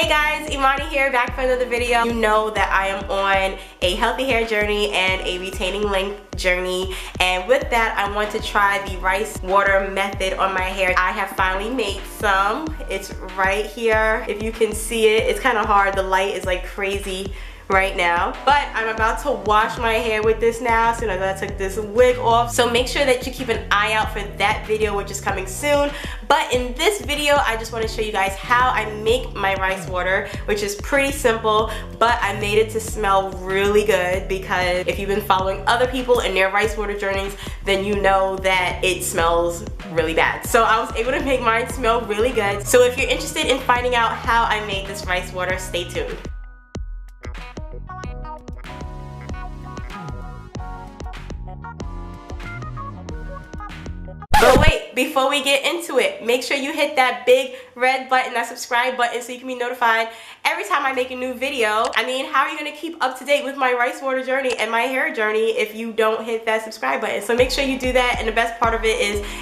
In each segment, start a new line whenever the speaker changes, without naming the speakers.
Hey guys, Imani here, back for another video. You know that I am on a healthy hair journey and a retaining length journey, and with that I want to try the rice water method on my hair. I have finally made some. It's right here. If you can see it, it's kind of hard. The light is like crazy right now, but I'm about to wash my hair with this now as soon as I took this wig off. So make sure that you keep an eye out for that video, which is coming soon. But in this video, I just want to show you guys how I make my rice water, which is pretty simple, but I made it to smell really good because if you've been following other people in their rice water journeys, then you know that it smells really bad. So I was able to make mine smell really good. So if you're interested in finding out how I made this rice water, stay tuned. But wait, before we get into it, make sure you hit that big red button, that subscribe button, so you can be notified every time I make a new video. I mean, how are you going to keep up to date with my rice water journey and my hair journey if you don't hit that subscribe button? So make sure you do that, and the best part of it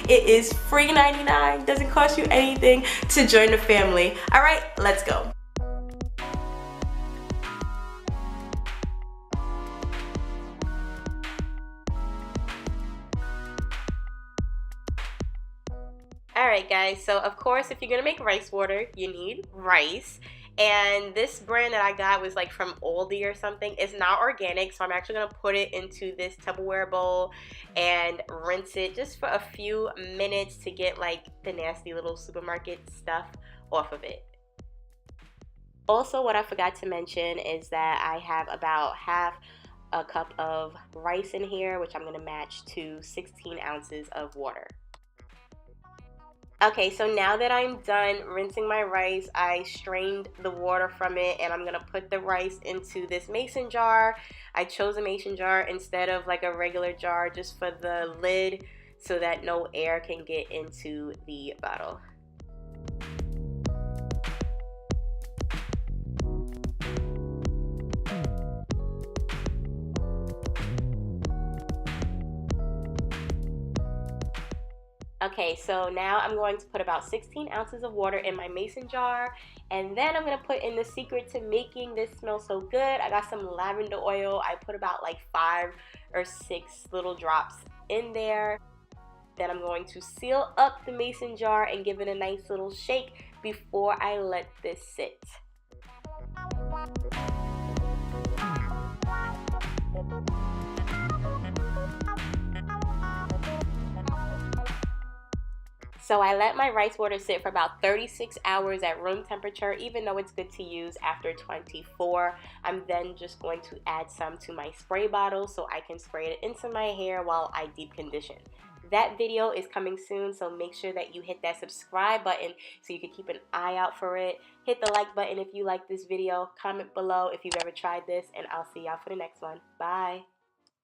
is free 99, doesn't cost you anything to join the family. Alright, let's go. Alright guys, so of course if you're gonna make rice water, you need rice. And this brand that I got was like from Aldi or something. It's not organic, so I'm actually gonna put it into this Tupperware bowl and rinse it just for a few minutes to get like the nasty little supermarket stuff off of it. Also, what I forgot to mention is that I have about half a cup of rice in here, which I'm gonna match to 16 ounces of water. Okay, so now that I'm done rinsing my rice, I strained the water from it, and I'm going to put the rice into this mason jar. I chose a mason jar instead of like a regular jar just for the lid so that no air can get into the bottle. Okay, so now I'm going to put about 16 ounces of water in my mason jar, and then I'm going to put in the secret to making this smell so good. I got some lavender oil. I put about like 5 or 6 little drops in there. Then I'm going to seal up the mason jar and give it a nice little shake before I let this sit. So I let my rice water sit for about 36 hours at room temperature, even though it's good to use after 24. I'm then just going to add some to my spray bottle so I can spray it into my hair while I deep condition. That video is coming soon, so make sure that you hit that subscribe button so you can keep an eye out for it. Hit the like button if you like this video. Comment below if you've ever tried this, and I'll see y'all for the next one. Bye.